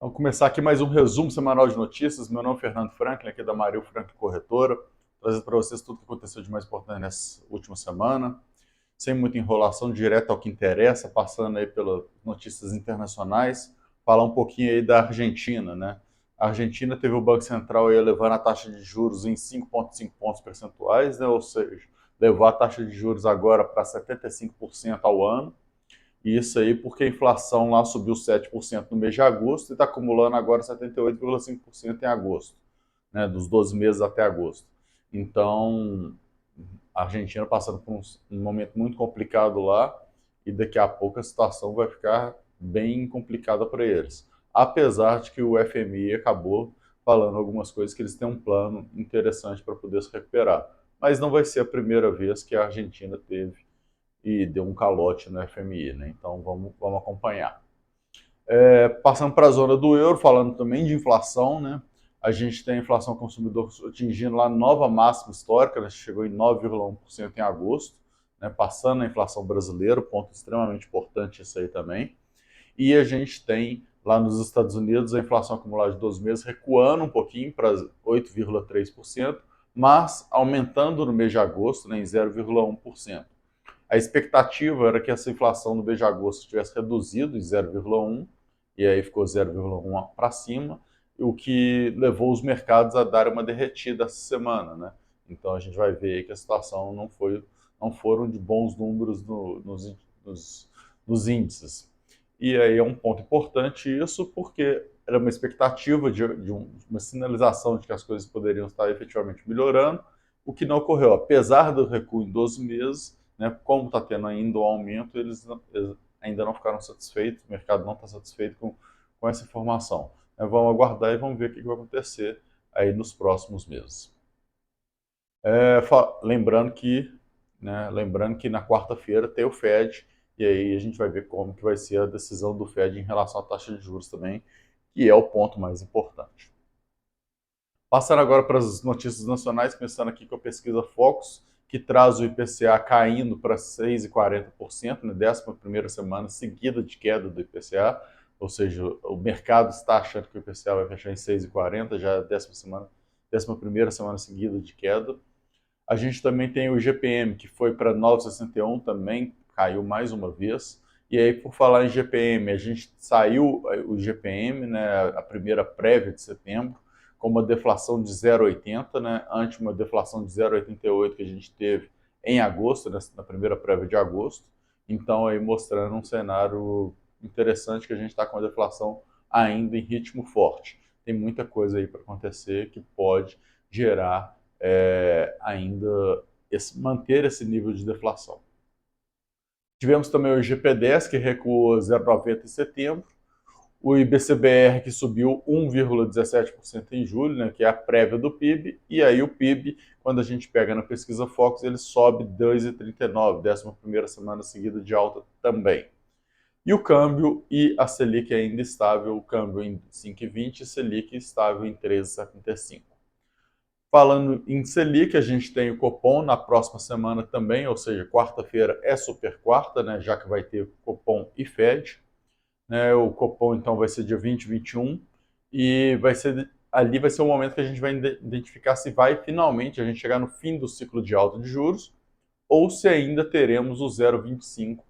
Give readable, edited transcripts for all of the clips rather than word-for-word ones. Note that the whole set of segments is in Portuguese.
Vamos começar aqui mais um resumo semanal de notícias. Meu nome é Fernando Franklin, aqui da Maril Franklin Corretora, trazendo para vocês tudo o que aconteceu de mais importante nessa última semana, sem muita enrolação, direto ao que interessa, passando aí pelas notícias internacionais, falar um pouquinho aí da Argentina, né? A Argentina teve o Banco Central aí elevando a taxa de juros em 5,5 pontos percentuais, né? Ou seja, levou a taxa de juros agora para 75% ao ano. E isso aí porque a inflação lá subiu 7% no mês de agosto e está acumulando agora 78,5% em agosto, né, dos 12 meses até agosto. Então, a Argentina passando por um momento muito complicado lá e daqui a pouco a situação vai ficar bem complicada para eles. Apesar de que o FMI acabou falando algumas coisas que eles têm um plano interessante para poder se recuperar. Mas não vai ser a primeira vez que a Argentina teve e deu um calote no FMI, né? Então vamos acompanhar. Passando para a zona do euro, falando também de inflação, né? A gente tem a inflação consumidor atingindo lá nova máxima histórica, né? Chegou em 9,1% em agosto, né? Passando a inflação brasileira, ponto extremamente importante isso aí também. E a gente tem lá nos Estados Unidos a inflação acumulada de 12 meses recuando um pouquinho para 8,3%, mas aumentando no mês de agosto, né, em 0,1%. A expectativa era que essa inflação no mês de agosto tivesse reduzido em 0,1, e aí ficou 0,1 para cima, o que levou os mercados a dar uma derretida essa semana, né? Então a gente vai ver que a situação não foram de bons números nos índices. E aí é um ponto importante isso, porque era uma expectativa de uma sinalização de que as coisas poderiam estar efetivamente melhorando, o que não ocorreu. Apesar do recuo em 12 meses, né, como está tendo ainda um aumento, eles ainda não ficaram satisfeitos, o mercado não está satisfeito com essa informação. Vamos aguardar e vamos ver o que vai acontecer aí nos próximos meses. Lembrando que na quarta-feira tem o Fed, e aí a gente vai ver como que vai ser a decisão do Fed em relação à taxa de juros também, que é o ponto mais importante. Passando agora para as notícias nacionais, começando aqui com a pesquisa Focus, que traz o IPCA caindo para 6,40%, na 11ª semana seguida de queda do IPCA, ou seja, o mercado está achando que o IPCA vai fechar em 6,40, já é a 11ª semana seguida de queda. A gente também tem o GPM, que foi para 9,61, também caiu mais uma vez. E aí, por falar em GPM, a gente saiu o GPM, né, a primeira prévia de setembro, com uma deflação de 0,80, né, ante uma deflação de 0,88 que a gente teve em agosto, na primeira prévia de agosto. Então, aí mostrando um cenário interessante que a gente está com a deflação ainda em ritmo forte. Tem muita coisa aí para acontecer que pode gerar ainda manter esse nível de deflação. Tivemos também o IGP-10, que recuou 0,90 em setembro, o IBCBR, que subiu 1,17% em julho, né, que é a prévia do PIB, e aí o PIB, quando a gente pega na pesquisa Focus, ele sobe 2,39, 11ª semana seguida de alta também. E o câmbio e a Selic ainda estável, o câmbio em 5,20 e Selic estável em 13,75. Falando em Selic, a gente tem o Copom na próxima semana também, ou seja, quarta-feira é super quarta, né, já que vai ter Copom e Fed. Né, o Copom, então, vai ser dia 20 e 21, e ali vai ser o momento que a gente vai identificar se vai finalmente a gente chegar no fim do ciclo de alta de juros, ou se ainda teremos o 0,25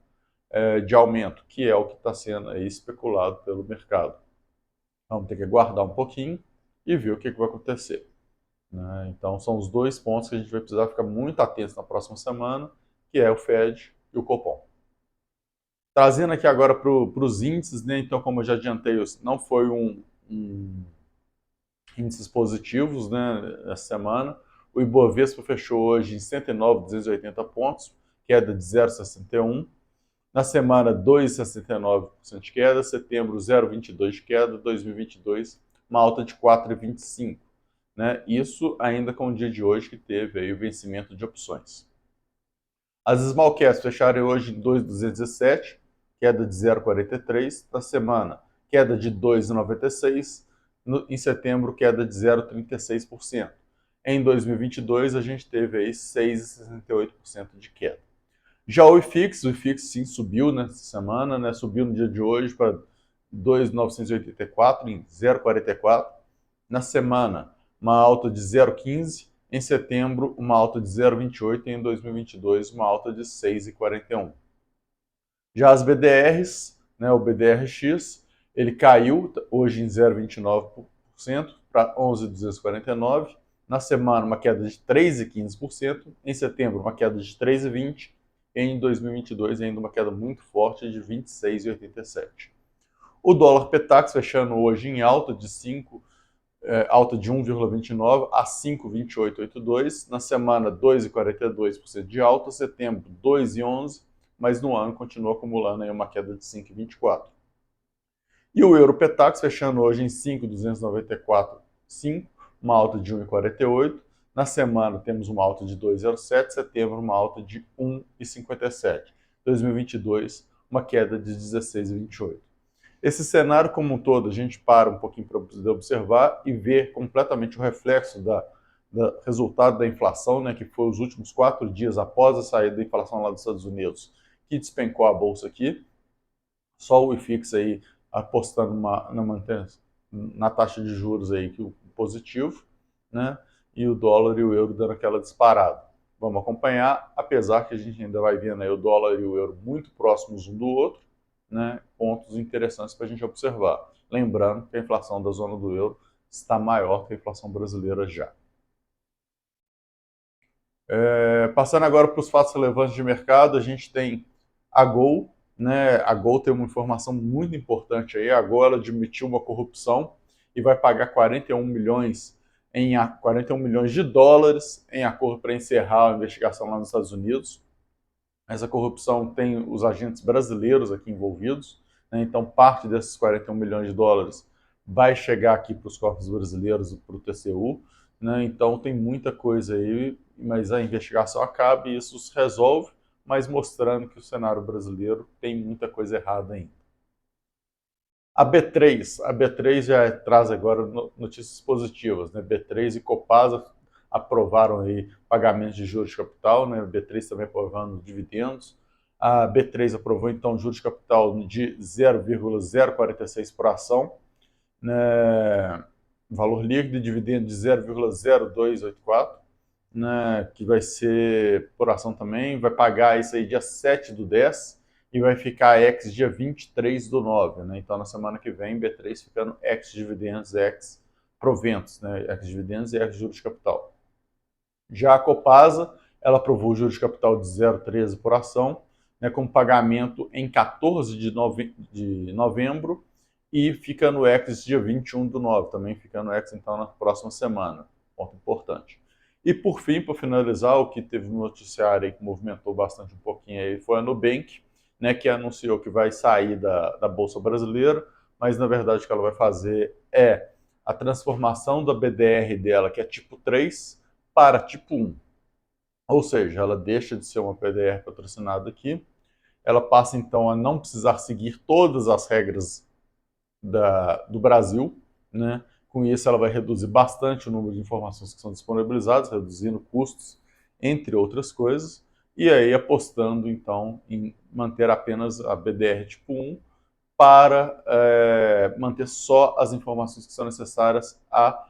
de aumento, que é o que está sendo aí especulado pelo mercado. Vamos ter que aguardar um pouquinho e ver o que vai acontecer. Né? Então, são os dois pontos que a gente vai precisar ficar muito atentos na próxima semana, que é o Fed e o Copom. Trazendo aqui agora para os índices, né? Então, como eu já adiantei, não foi índices positivos, né, essa semana. O Ibovespa fechou hoje em 109.280 pontos, queda de 0,61. Na semana, 2,69% de queda. Setembro, 0,22% de queda. 2022, uma alta de 4,25%. Né? Isso ainda com o dia de hoje que teve aí o vencimento de opções. As small caps fecharam hoje em 2,217, queda de 0,43. Na semana, queda de 2,96. Em setembro, queda de 0,36%. Em 2022, a gente teve aí 6,68% de queda. Já o IFIX sim subiu nessa semana, né? Subiu no dia de hoje para 2.984 em 0,44. Na semana, uma alta de 0,15. Em setembro, uma alta de 0,28 e em 2022, uma alta de 6,41. Já as BDRs, né, o BDRX, ele caiu hoje em 0,29% para 11.249. Na semana, uma queda de 3,15%. Em setembro, uma queda de 3,20%. Em 2022, ainda uma queda muito forte de 26,87%. O dólar Petax fechando hoje em alta de 1,29 a 5,2882. Na semana, 2,42% de alta. Setembro, 2,11%, mas no ano continua acumulando aí uma queda de 5,24. E o euro Petax fechando hoje em 5,294,5, uma alta de 1,48. Na semana temos uma alta de 2,07, setembro uma alta de 1,57. 2022, uma queda de 16,28. Esse cenário como um todo, a gente para um pouquinho para poder observar e ver completamente o reflexo do resultado da inflação, né, que foi os últimos 4 dias após a saída da inflação lá dos Estados Unidos, que despencou a bolsa aqui. Só o IFIX aí apostando na taxa de juros aí que o positivo, né, e o dólar e o euro dando aquela disparada. Vamos acompanhar, apesar que a gente ainda vai vendo aí o dólar e o euro muito próximos um do outro, né, pontos interessantes para a gente observar. Lembrando que a inflação da zona do euro está maior que a inflação brasileira já. Passando agora para os fatos relevantes de mercado, a gente tem a Gol, né? A Gol tem uma informação muito importante aí. A Gol ela admitiu uma corrupção e vai pagar 41 milhões de dólares em acordo para encerrar a investigação lá nos Estados Unidos. Essa corrupção tem os agentes brasileiros aqui envolvidos, né? Então parte desses 41 milhões de dólares vai chegar aqui para os corpos brasileiros e para o TCU, né? Então tem muita coisa aí, mas a investigação acaba e isso se resolve, mas mostrando que o cenário brasileiro tem muita coisa errada ainda. A B3 já traz agora notícias positivas, né? B3 e Copasa aprovaram aí pagamentos de juros de capital, né? A B3 também aprovando dividendos. A B3 aprovou então juros de capital de 0,046 por ação, né? Valor líquido e dividendo de 0,0284, né? Que vai ser por ação também, vai pagar isso aí dia 7/10 e vai ficar ex dia 23/9, né? Então na semana que vem B3 ficando ex dividendos, ex proventos, né? Ex dividendos e ex juros de capital. Já a Copasa, ela aprovou o juros de capital de 0,13 por ação, né, com pagamento em 14 de novembro e fica no ex dia 21/9, também fica no ex então na próxima semana, ponto importante. E por fim, para finalizar, o que teve um noticiário aí que movimentou bastante um pouquinho aí foi a Nubank, né, que anunciou que vai sair da Bolsa Brasileira, mas na verdade o que ela vai fazer é a transformação da BDR dela, que é tipo 3, para tipo 1. Ou seja, ela deixa de ser uma PDR patrocinada aqui, ela passa então a não precisar seguir todas as regras do Brasil, né? Com isso ela vai reduzir bastante o número de informações que são disponibilizadas, reduzindo custos, entre outras coisas, e aí apostando então em manter apenas a BDR tipo 1 para manter só as informações que são necessárias à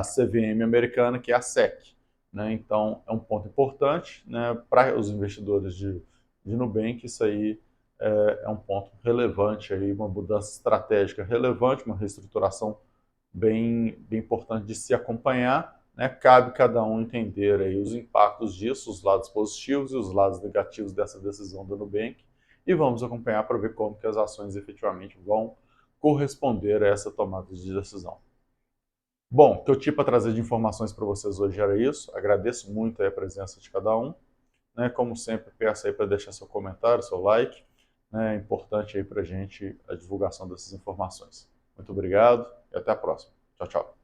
CVM americana, que é a SEC. Né? Então, é um ponto importante, né, para os investidores de Nubank. Isso aí é um ponto relevante, aí, uma mudança estratégica relevante, uma reestruturação bem importante de se acompanhar. Né? Cabe cada um entender aí os impactos disso, os lados positivos e os lados negativos dessa decisão da Nubank, e vamos acompanhar para ver como que as ações efetivamente vão corresponder a essa tomada de decisão. Bom, o que eu tinha para trazer de informações para vocês hoje era isso. Agradeço muito a presença de cada um. Né? Como sempre, peço aí para deixar seu comentário, seu like. Né? É importante aí para a gente a divulgação dessas informações. Muito obrigado e até a próxima. Tchau, tchau.